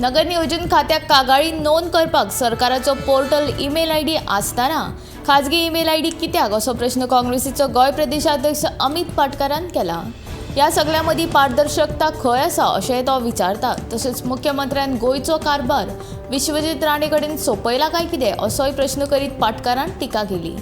नगर नियोजन खात्याक कागाळी नोंद करपाक सरकाराचो पोर्टल ईमेल आयडी आसतना खाजगी ईमेल आयडी कित्याक असो प्रश्न काँग्रेसीचो गोंय प्रदेशाध्यक्ष अमित पाटकरान केला। ह्या सगळ्या मदीं पारदर्शकता खंय आसा अशें तो विचारता। तशेंच मुख्यमंत्र्यान गोंयचो कारभार विश्वजीत राणे कडेन सोंपयला काय कितें असोय प्रश्न करीत पाटकरान टिका केली।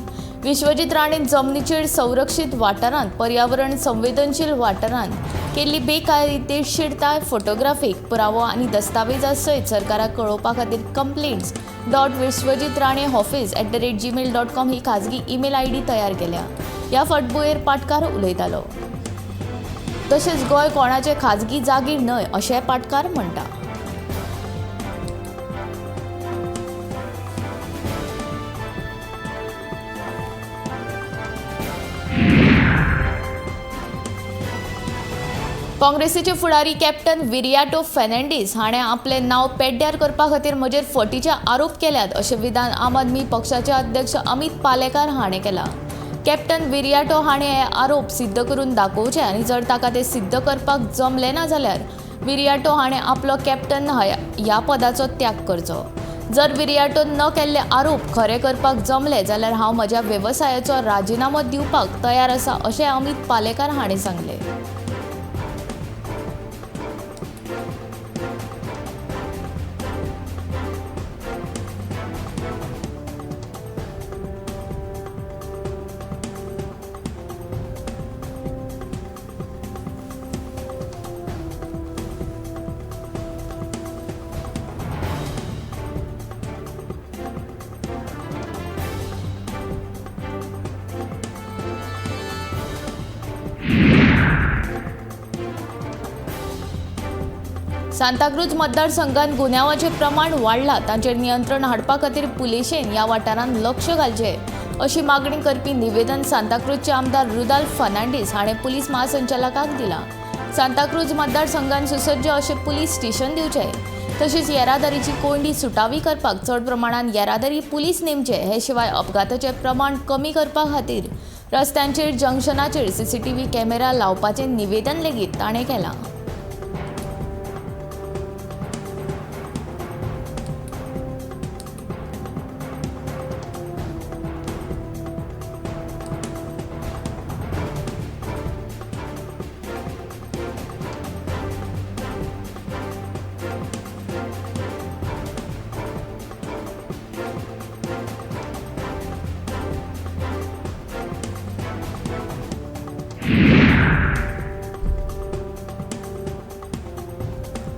विश्वजीत राणेन जमनीचेर संरक्षीत वाठारांत पर्यावरण संवेदनशील वाठारांत केल्ली बेकायदेशीरताय फोटोग्राफीक पुरावो आनी दस्तावेजा सयत सरकाराक कळोवपा खातीर complaints.viswajitranehoffice@gmail.com ही खाजगी ईमेल आयडी तयार केल्या। ह्या फाटभुंयेर पाटकार उलयतालो। तशेंच गोंय कोणाचे खाजगी जागीर न्हय अशें पाटकार म्हणटा। काँग्रेसीचे फुडारी कॅप्टन विरियाटो फेर्नांडीस हाणें आपलें नांव पेड्ड्यार करपा खातीर म्हजेर फटीचे आरोप केल्यात अशें विधान आम आदमी पक्षाचे अध्यक्ष अमित पालेकार हाणें केलां। कॅप्टन विरियाटो हाणें हे आरोप सिद्ध करून दाखोवचे आनी जर ताका ते सिद्ध करपाक जमलें ना जाल्यार विरियाटो हाणें आपलो कॅप्टन ह्या पदाचो त्याग करचो। जर विरियाटोन न केल्ले आरोप खरे करपाक जमले जाल्यार हांव म्हज्या वेवसायाचो राजिनामो दिवपाक तयार आसा अशें अमित पालेकार हाणें सांगलें। सांताक्रूज मतदारसंघात गुन्यांवाचें प्रमाण वाडलां तांचेर नियंत्रण हाडपा खातीर पुलिशेन ह्या वाठारांत लक्ष घालचें अशी मागणी करपी निवेदन सांताक्रूजचे आमदार रुदाल्फ फर्नांडीस हाणें पुलीस महासंचालकाक दिलां। सांताक्रूज मतदारसंघात सुसज्ज अशें पुलीस स्टेशन दिवचें तशेंच येरादारीची कोंडी सुटावी करपाक चड प्रमाणात येरादारी पुलीस नेमचे हे शिवाय अपघाताचें प्रमाण कमी करपा खातीर रस्त्यांचेर जंक्शनाचेर सीसीटीव्ही कॅमेरा लावपाचें निवेदन लेगीत ताणें केलां।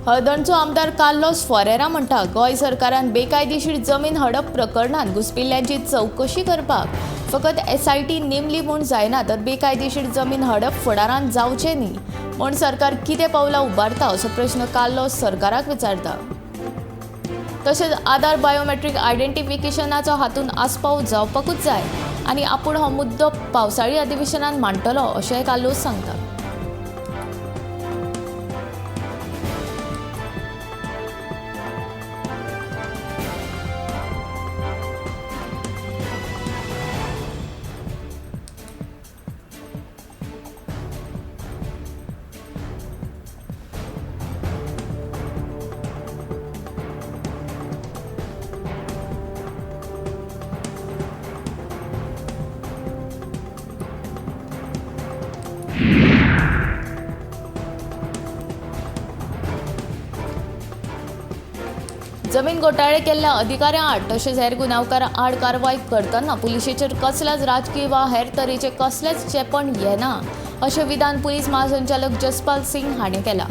हळदणचो आमदार कार्लोस फॉरेरा म्हणटा गोंय सरकारान बेकायदेशीर जमीन हडप प्रकरणांत घुसपिल्ल्यांची चवकशी करपाक फकत SIT नेमली म्हूण जायना तर बेकायदेशीर जमीन हडप फुडारांत जावचें न्ही म्हूण सरकार कितें पावलां उबारता असो प्रश्न कार्लोस सरकाराक विचारता। तशेंच आधार बायोमेट्रीक आयडेंटिफिकेशनाचो हातूंत आस्पाव जावपाकूच जाय आनी आपूण हो मुद्दो पावसाळी अधिवेशनांत मांडटलो अशेंय कार्लोस सांगता। जमीन घोटाळे केल्ल्या अधिकाऱ्यां आड तशेंच हेर गुन्यांवकारां आड कारवाय करतना पुलिशेचेर कसल्याच राजकीय वा हेर तरेचे कसलेच चेपण येना अशें विधान पुलीस महासंचालक जसपाल सिंग हाणें केलां।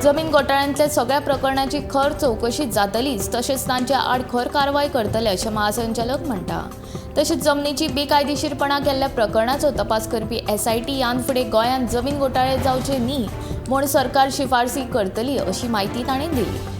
जमीन घोटाळ्यांतल्या सगळ्या प्रकरणांची खर चवकशी जातलीच तशेंच तांच्या आड खर कारवाय करतले अशें महासंचालक म्हणटा। तशेंच जमनीची बेकायदेशीरपणा केल्ल्या प्रकरणाचो तपास करपी SIT ह्यान फुडें गोंयांत जमीन घोटाळे जावचे न्ही म्हूण सरकार शिफारसी करतली अशी माहिती ताणें दिली।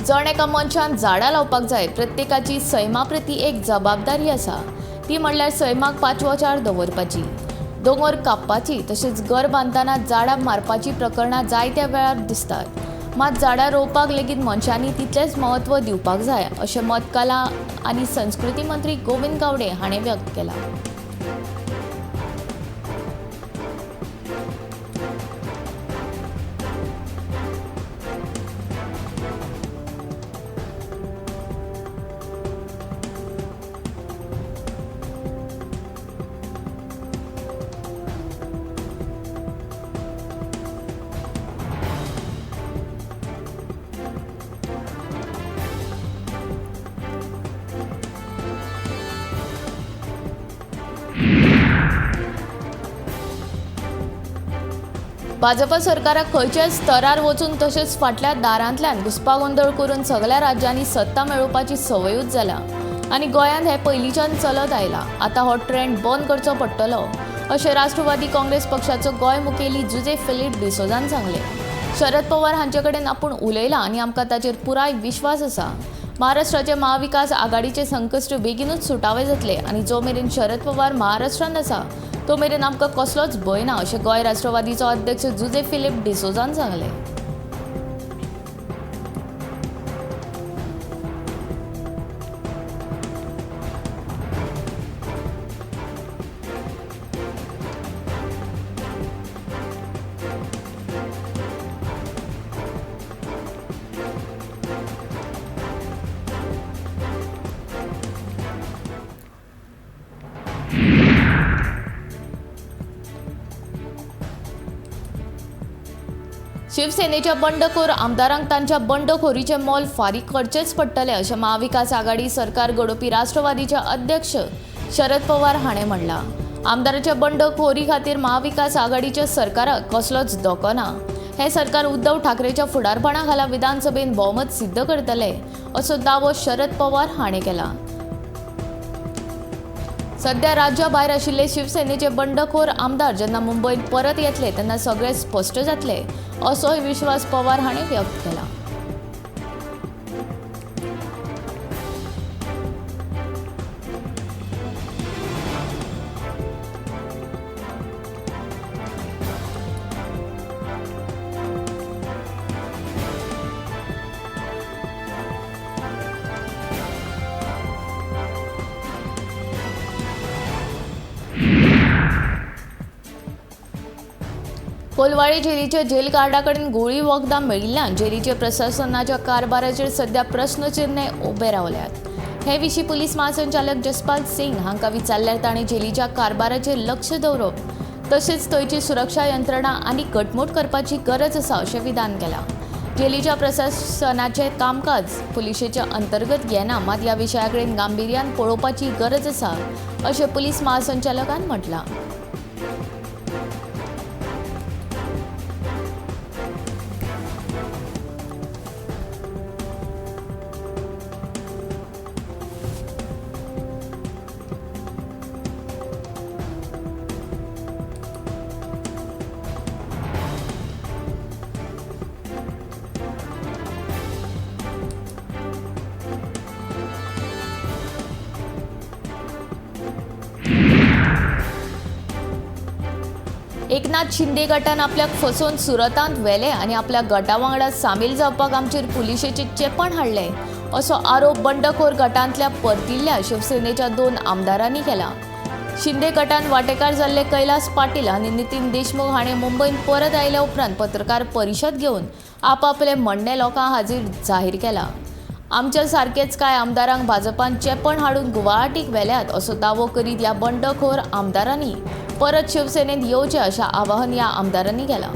जण एका मनशान झाडां लावपाक जाय, प्रत्येकाची सैमा प्रती एक जबाबदारी आसा, ती म्हणल्यार सैमाक 5 वचार दवरपाची, दोंगर कापपाची, तशेंच घर बांदतना झाडां मारपाची प्रकरणां जायत्या वेळार दिसतात। मात झाडां रोवपाक लेगीत मनशांनी तितलेंच म्हत्व दिवपाक जाय, अशें मत कला आनी संस्कृती मंत्री गोविंद गावडे हाणें व्यक्त केलां। भाजप सरकाराक खंयच्याय स्तरार वचून तशेंच फाटल्या दारांतल्यान घुसपागोंदळ करून सगळ्या राज्यांनी सत्ता मेळोवपाची संवयूच जाला आनी गोंयांत हें पयलींच्यान चलत आयलां। आतां हो ट्रेंड बंद करचो पडटलो, अशें राष्ट्रवादी काँग्रेस पक्षाचो गोंय मुखेली जुजे फिलिप डिसोजान सांगलें। शरद पवार हांचे कडेन आपूण उलयलां आनी आमकां ताचेर पुराय विश्वास आसा। महाराष्ट्राचे महाविकास आघाडीचे संकश्ट बेगीनूच सुटावे जातले आनी जो मेरेन शरद पवार महाराष्ट्रांत आसा तो मेरेन आमकां कसलोच भंय ना, अशें गोंय राष्ट्रवादीचो अध्यक्ष जुजे फिलिप डिसोजान सांगलें। शिवसेनेच्या बंडखोर आमदारांक तांच्या बंडखोरीचे मोल फारीक करचेच पडटले, अशें महाविकास आघाडी सरकार घडोवपी राष्ट्रवादीचे अध्यक्ष शरद पवार हाणें म्हणलां। आमदाराच्या बंडखोरी खातीर महाविकास आघाडीच्या सरकाराक कसलोच धोको ना। हे सरकार उद्धव ठाकरेच्या फुडारपणा खाला विधानसभेत भोवमत सिद्ध करतले, असो दावो शरद पवार हाणें केला। सध्या राज्या भायर आशिल्ले शिवसेनेचे बंडखोर आमदार जेन्ना मुंबईत परत येतले तेन्ना सगळें स्पश्ट जातले, असोय विश्वास पवार हाणें व्यक्त केला। कोलवाळे जेलीचे जेल गार्डा कडेन गुळी वखदां मेळिल्ल्यान जेलीचे प्रशासनाच्या कारभाराचेर सध्या प्रश्नचिन्ह उबे रावल्यात। हे विशीं पुलीस महासंचालक जसपाल सिंग हांकां विचारल्यार ताणें जेलीच्या कारभाराचेर लक्ष दवरप तशेंच थंयची सुरक्षा यंत्रणा आनीक घटमूट करपाची गरज आसा अशें विधान केलां। जेलीच्या प्रशासनाचें कामकाज पुलिशेच्या अंतर्गत येना, मात ह्या विशया कडेन गांभीर्यान पळोवपाची गरज आसा अशें पुलीस महासंचालकान म्हटलां। एकनाथ शिंदे गटान आपल्याक फसोवन सुरतांत व्हेले आनी आपल्या गटा वांगडा सामील जावपाक आमचेर पुलिशेचें चेपण हाडलें, असो आरोप बंडखोर गटांतल्या परतिल्ल्या शिवसेनेच्या 2 आमदारांनी केला। शिंदे गटान वांटेकार जाल्ले कैलास पाटील आनी नितीन देशमुख हाणें मुंबईत परत आयल्या उपरांत पत्रकार परिशद घेवन आपआपले म्हणणें लोकां हाजीर जाहीर केलां। आमच्या सारकेच कांय आमदारांक भाजपान चेपण हाडून गुवाहाटीक व्हेल्यात असो दावो करीत ह्या बंडखोर आमदारांनी परत शिवसेनेत येवचें अशें आवाहन ह्या आमदारांनी केलां।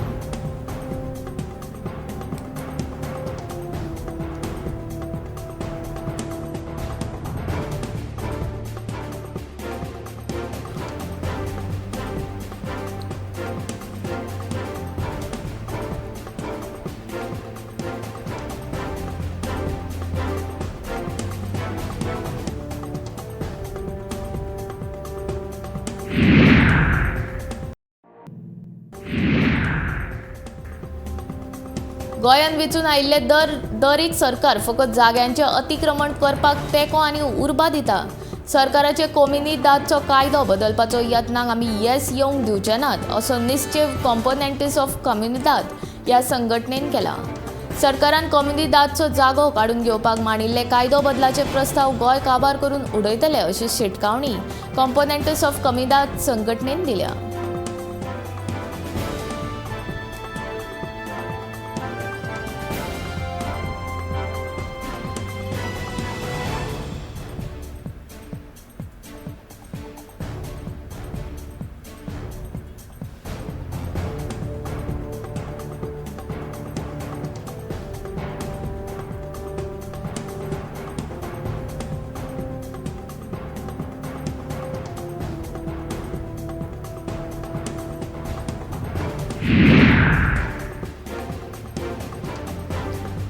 गोंयांत वेंचून आयिल्ले दर एक सरकार फकत जाग्यांचें अतिक्रमण करपाक तेंको आनी उर्बा दिता. सरकाराचे कोम्युनी दादचो कायदो बदलपाचो यत्नाक आमी येस येवंक दिवचे नात असो निश्चय कॉम्पोनेंट्स ऑफ कम्युनिदाद ह्या संघटनेन केला. सरकारान कम्युनिदादचो जागो काडून घेवपाक मांडिल्ले कायदो बदलाचे प्रस्ताव गोंय काबार करून उडयतले अशी शिटकावणी कॉम्पोनेंट्स ऑफ कम्युनिदाद संघटनेन दिल्या.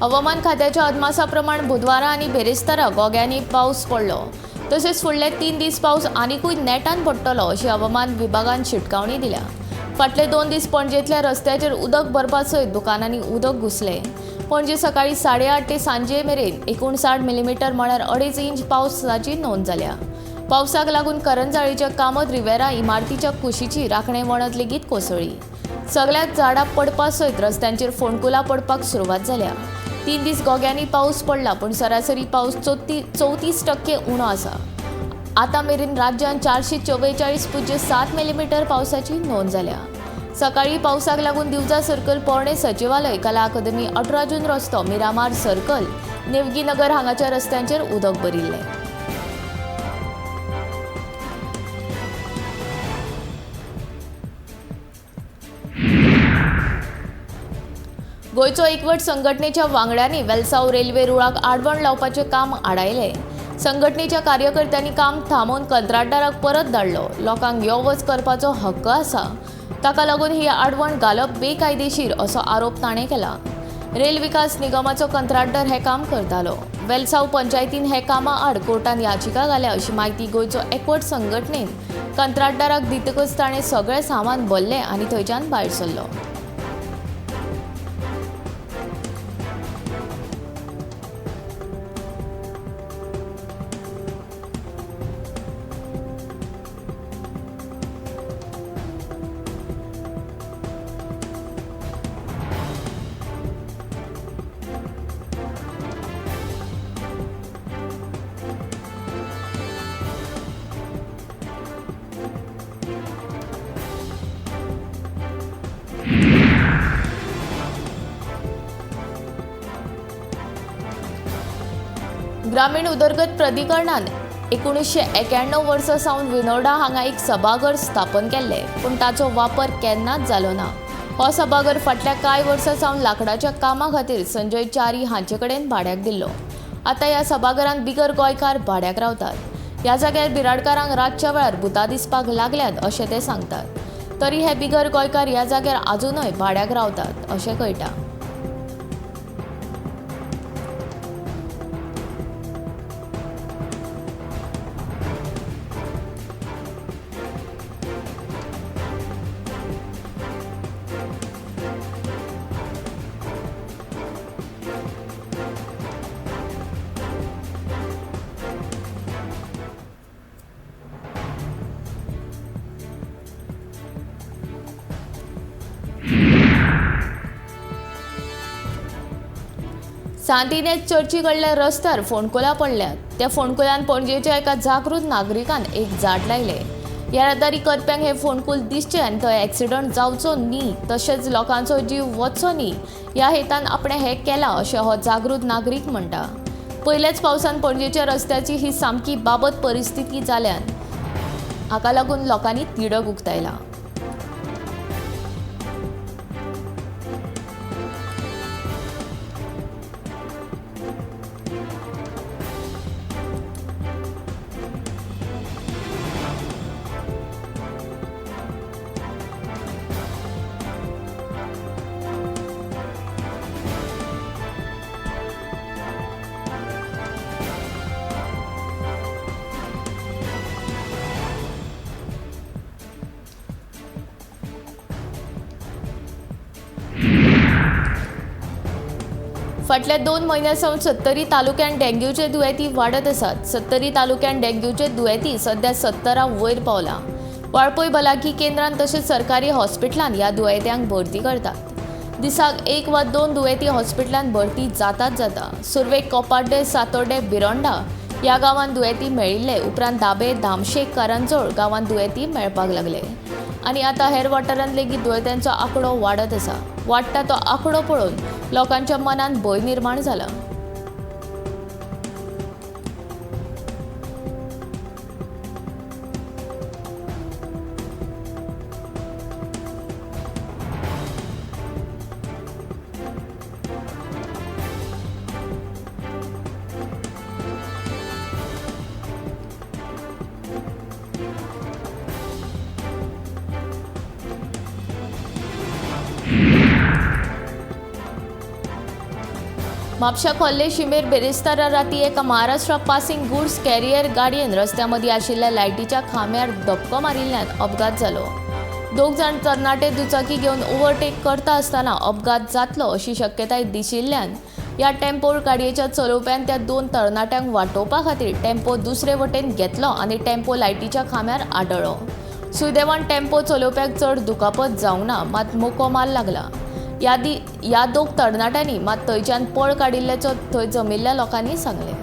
हवामान खात्याच्या अदमासा प्रमाण बुधवारा आनी बेरेस्तारा गोंयांनी पावस पडलो. तशेंच फुडले 3 दीस पावस आनीकूय नेटान पडटलो अशी हवामान विभागान शिटकावणी दिल्या. फाटले 2 दीस पणजेंतल्या रस्त्याचेर उदक भरपा सयत दुकानांनी उदक घुसलें. पणजे सकाळी 8:30 ते सांजे मेरेन 59 मिलीमीटर म्हळ्यार 2.5 इंच पावसाची नोंद जाल्या. पावसाक लागून करंजाळीच्या कामत रिवेरा इमारतीच्या कुशीची राखणे वणत लेगीत कोसळ्ळी. सगळ्यात झाडां पडपा सयत रस्त्यांचेर फोंडकुलां पडपाक सुरवात जाल्या. 3 दीस गोंयांनी पावस पडला पूण सरासरी पावस 34% उणो आसा. आतां मेरेन राज्यांत 444.7 मिलीमीटर पावसाची नोंद जाल्या. सकाळी पावसाक लागून दिवजा सर्कल पोरणे सचिवालय कला अकादमी 18 जून रस्तो मिरामार सर्कल नेवगी नगर हांगाच्या रस्त्यांचेर उदक भरिल्लें. गोंयचो एकवट संघटनेच्या वांगड्यांनी वेलसाव रेल्वे रुळाक आडवण लावपाचें काम आडायलें. संघटनेच्या कार्यकर्त्यांनी काम थांबोवन कंत्राटदाराक परत धाडलो. लोकांक यो वच करपाचो हक्क आसा, ताका लागून ही आडवण घालप बेकायदेशीर असो आरोप ताणें केला. रेल विकास निगमाचो कंत्राटदार हें काम करतालो. वेलसाव पंचायतीन हे कामा आड कोर्टान याचिका घाल्या अशी माहिती गोंयचो एकवट संघटनेन कंत्राटदाराक दितकच ताणें सगळें सामान भरलें आनी थंयच्यान भायर सरलो. ग्रामीण उदरगत प्राधिकरणान 1991 वर्सा सावन विनोडा हांगा एक सभाघर स्थापन केल्लें, पूण ताचो वापर केन्नाच जालो ना. हो सभाघर फाटल्या कांय वर्सां सावन लाकडाच्या कामा खातीर संजय च्यारी हांचे कडेन भाड्याक दिल्लो. आतां ह्या सभाघरांत बिगर गोंयकार भाड्याक रावतात. ह्या जाग्यार बिराडकारांक रातच्या वेळार भुतां दिसपाक लागल्यात अशें ते सांगतात. तरी हे बिगर गोंयकार ह्या जाग्यार आजुनय भाड्याक रावतात अशें कळटा. सांतिनेज चर्ची कडल्या रस्त्यार फोंडकुलां पडल्यात. त्या फोंडकुलांत पणजेच्या एका जागृत नागरिकान एक झाड लायलें. येरादारी करप्यांक हे फोंडकूल दिसचे आनी थंय एक्सिडंट जावचो न्ही, तशेंच लोकांचो जीव वचचो न्ही ह्या हेतान आपणें हें केलां अशें हो जागृत नागरीक म्हणटा. पयलेच पावसान पणजेच्या रस्त्याची ही सामकी बाबत परिस्थिती जाल्यान हाका लागून लोकांनी तिडक उक्तायला. फाटल्या 2 म्हयन्यांसावन 70 तालुक्यांत डेंग्यूचे दुयेंती वाडत आसात. 70 तालुक्यांत डेंग्यूचे दुयेंती सध्या 70 वयर पावला. वाळपय भलायकी केंद्रांत तशेंच सरकारी हॉस्पिटलांत ह्या दुयेंत्यांक भरती करतात. दिसाक 1 वा 2 दुयेंती हॉस्पिटलांत भरती जाता. सुरवे, कोपाड्डे, सातोड्डे, बिरोंडा ह्या गांवांत दुयेंती मेळिल्ले उपरांत दाबे, धामशेक, करंजोळ गांवांत दुयेंती मेळपाक लागले. आनी आतां हेर वाठारांत लेगीत दुयेंत्यांचो आंकडो वाडत आसा. वाडटा तो आंकडो पळोवन लोकांच्या मनांत भंय निर्माण जाला. म्हापशा खोर्ले शिमेर बेरेस्तारा राती एका महाराष्ट्र पासिंग गुड्स कॅरियर गाडयेन रस्त्यामदीं आशिल्ल्या लायटीच्या खांब्यार धपको मारिल्ल्यान अपघात जालो. 2 जाण तरणाटे दुचाकी घेवन ओव्हरटेक करता आसतना अपघात जातलो अशी शक्यताय दिशिल्ल्यान ह्या टेम्पो गाडयेच्या चलोवप्यान त्या 2 तरणाट्यांक वाटावपा खातीर टेम्पो दुसरे वटेन घेतलो आनी टेम्पो लायटीच्या खांब्यार आडळ्ळो. सुदैवान टेम्पो चलोवप्याक चड दुखापत जावंक ना, मात मोको माल लागला. ह्या 2 तरणाट्यांनी मात थंयच्यान पळ काडिल्ल्याचो थंय जमिल्ल्या लोकांनी सांगलें.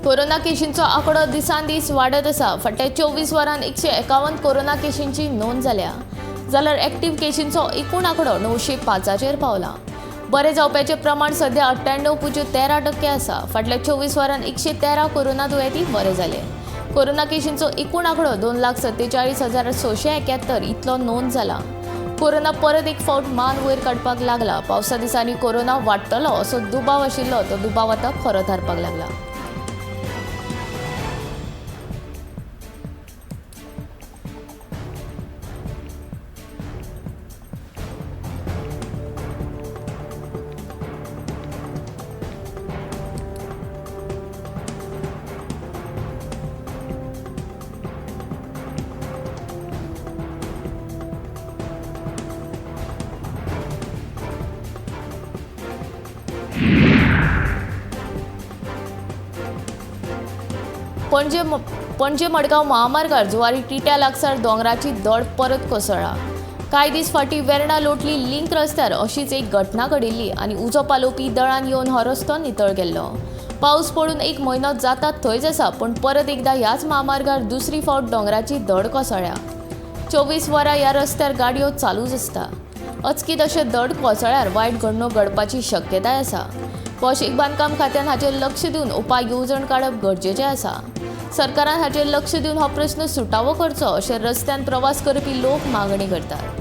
कोरोना केशींचो आंकडो दिसान दीस वाडत आसा. फाटल्या 24 वरांत 151 कोरोना केशींची नोंद जाल्या, जाल्यार एक्टीव केशींचो एकूण आंकडो 905 पावला. बरे जावपाचें प्रमाण सध्या 98.13% आसा. फाटल्या 24 वरांत 113 कोरोना दुयेंती बरे जाले. कोरोना केशींचो एकूण आंकडो 2,47,671 इतलो नोंद जाला. कोरोना परत एक फावट मान वयर काडपाक लागला. पावसा दिसांनी कोरोना वाडटलो असो दुबाव आशिल्लो तो दुबाव आतां खरो थारपाक लागला. पणजे मडगांव महामार्गार जुवारी टिट्या लागसार दोंगराची दड परत कोसळ्ळा. कांय दीस फाटीं वेर्णा लोटली लिंक रस्त्यार अशीच एक घटना घडिल्ली आनी उजो पालोवपी दळान येवन हो रस्तो नितळ केल्लो. पावस पडून 1 म्हयनो जाता थंयच आसा, पूण परत एकदां ह्याच महामार्गार दुसरी फावट दोंगराची दड कोसळ्ळ्या. 24 वरां ह्या रस्त्यार गाडयो चालूच आसता. अचकीत अशे दड कोसळ्ळ्यार वायट घडणूक घडपाची शक्यताय आसा. भौशीक बांदकाम खात्यान हाचेर लक्ष दिवन उपाय येवजण काडप गरजेचें आसा. सरकारान हाचेर लक्ष दिवन हो प्रस्न सुटावो करचो अशें रस्त्यान प्रवास करपी लोक मागणी करतात.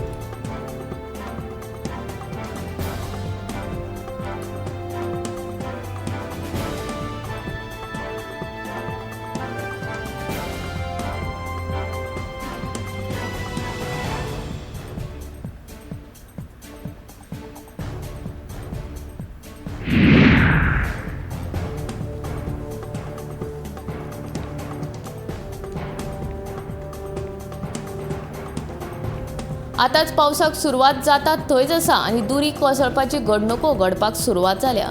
आतांच पावसाक सुरवात जाता थंयच आसा आनी दुरी कोसळपाची घडणुको घडपाक सुरवात जाल्या.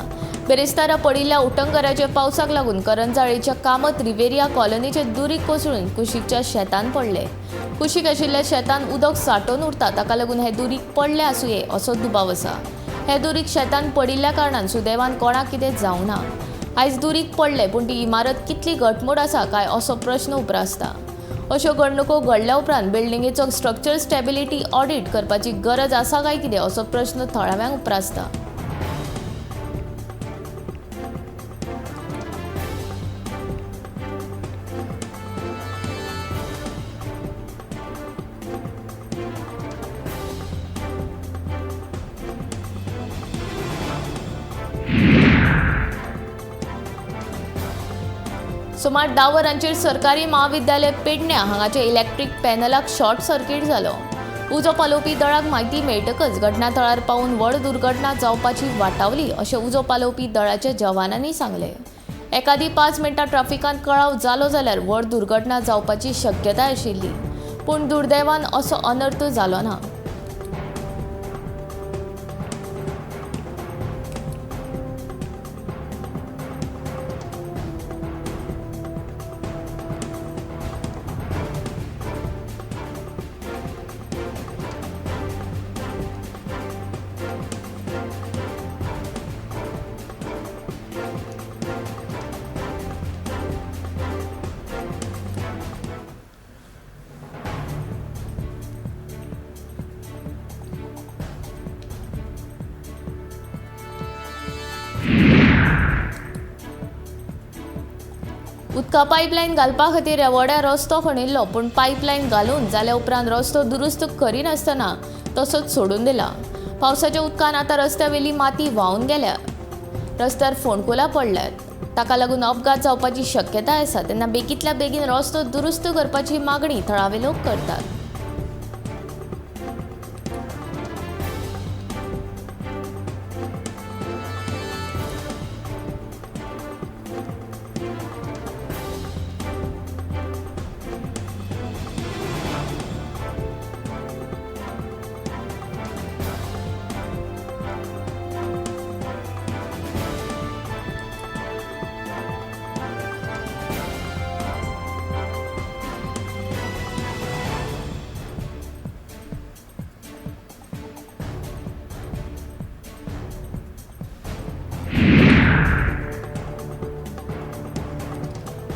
बेरेस्तारा पडिल्ल्या उटंगराच्या पावसाक लागून करंजाळेच्या कामत रिवेरिया कॉलनीचे दुरीक कोसळून कुशीकच्या शेतान पडले. कुशीक आशिल्ल्या शेतान उदक सांठोवन उरता, ताका लागून हे दुरीक पडले आसुये असो दुबाव आसा. हे दुरीक शेतान पडिल्ल्या कारणान सुदैवान कोणाक कितें जावंक ना. आयज दुरीक पडले, पूण ती इमारत कितली घटमूट आसा काय असो प्रश्न उप्रासता. अश्यो घडणुको घडल्या उपरांत बिल्डिंगेचो स्ट्रक्चर स्टॅबिलिटी ऑडिट करपाची गरज आसा काय कितें असो प्रश्न थळाव्यांक उप्रासता. सुमार 10 वरांचेर सरकारी महाविद्यालय पेडण्या हांगाच्या इलेक्ट्रीक पॅनलाक शॉर्ट सर्किट जालो. उजो पालोवपी दळाक म्हायती मेळटकच घटनाथळार पावून व्हड दुर्घटना जावपाची वाटावली अशें उजो पालोवपी दळाच्या जवानांनी सांगलें. एकादी 5 मिनटां ट्रॅफिकांत कळाव जालो जाल्यार व्हड दुर्घटना जावपाची शक्यताय आशिल्ली, पूण दुर्दैवान असो अनर्थ जालो ना. उदका पायपलायन घालपा खातीर रेवोड्या रस्तो खणिल्लो, पूण पायपलायन घालून जाल्या उपरांत रस्तो दुरुस्त करिनासतना तसोच सोडून दिला. पावसाच्या उदकान आतां रस्त्यावेली माती व्हांवन गेल्या, रस्त्यार फोंडकुलां पडल्यात. ताका लागून अपघात जावपाची शक्यताय आसा, तेन्ना बेगींतल्या बेगीन रस्तो दुरुस्त करपाची मागणी थळावे लोक करतात.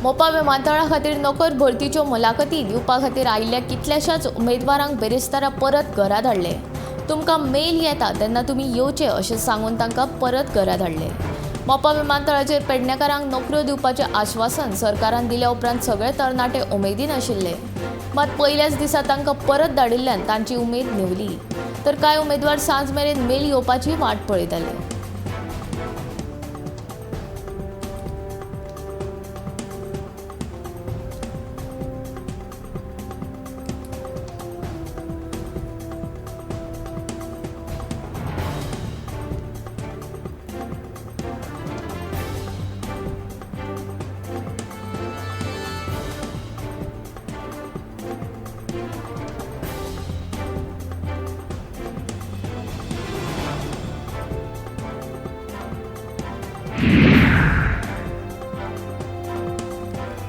मोपा विमानतळा खातीर नोकर भरतीच्यो मुलाखती दिवपा खातीर आयिल्ल्या कितल्याशाच उमेदवारांक बेरेस्तारा परत घरा धाडले. तुमकां मेल येता तेन्ना तुमी येवचे अशें सांगून तांकां परत घरा धाडले. मोपा विमानतळाचेर पेडणेकारांक नोकऱ्यो दिवपाचें आश्वासन सरकारान दिल्या उपरांत सगळे तरणाटे उमेदीन आशिल्ले. मात पयल्याच दिसा तांकां परत धाडिल्ल्यान तांची उमेद निवली, तर कांय उमेदवार सांज मेरेन मेल येवपाची वाट पळयताले.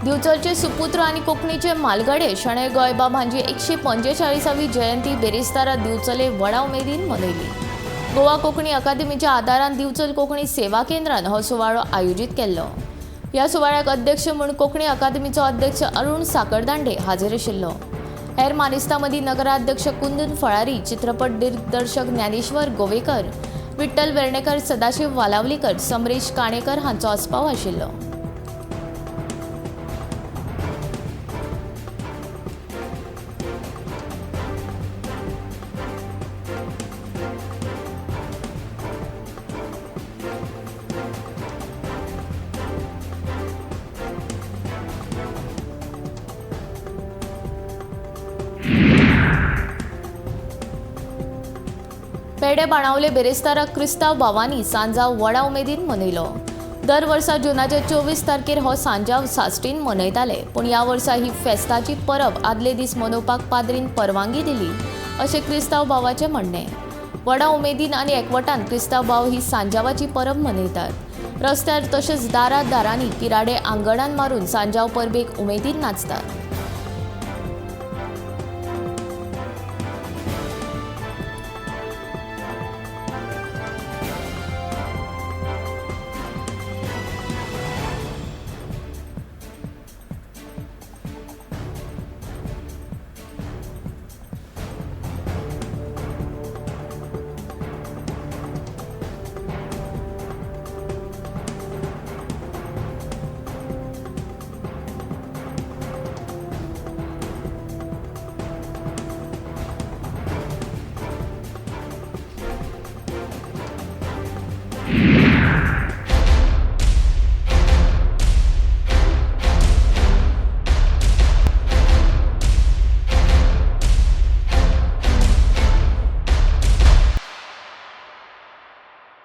दिवचलचे सुपुत्र आनी कोंकणीचे म्हालगडे शणै गोंयबाब हांची 145वी जयंती बेरेस्तारा दिवचले व्हडा उमेदीन मनयली. गोवा कोंकणी अकादेमीच्या आदारान दिवचल कोंकणी सेवा केंद्रान हो सुवाळो आयोजीत केल्लो. ह्या सुवाळ्याक अध्यक्ष म्हूण कोंकणी अकादेमीचो अध्यक्ष अरुण साकरदांडे हाजीर आशिल्लो. हेर मानेस्तां मदीं नगराध्यक्ष कुंदन फळारी, चित्रपट दिग्दर्शक ज्ञानेश्वर गोवेकर, विठ्ठल वेर्णेकर, सदाशिव वालावलीकर, समरेश काणेकर हांचो आस्पाव आशिल्लो. पेडे बाणावले बेरेस्तारा क्रिस्तांव भावांनी सांजाव व्हडा उमेदीन मनयलो. दर वर्सा जुनाच्या 24 तारखेर हो सांजाव साश्टीन मनयताले, पूण ह्या वर्सा ही फेस्ताची परब आदले दीस मनोवपाक पाद्रीन परवानगी दिली अशें क्रिस्तांव भावाचें म्हणणें. व्हडा उमेदीन आनी एकवटान क्रिस्तांव भाव ही सांजावाची परब मनयतात. रस्त्यार तशेंच दारांनी किराडे आंगणान मारून सांजाव परबेक उमेदीन नाचतात.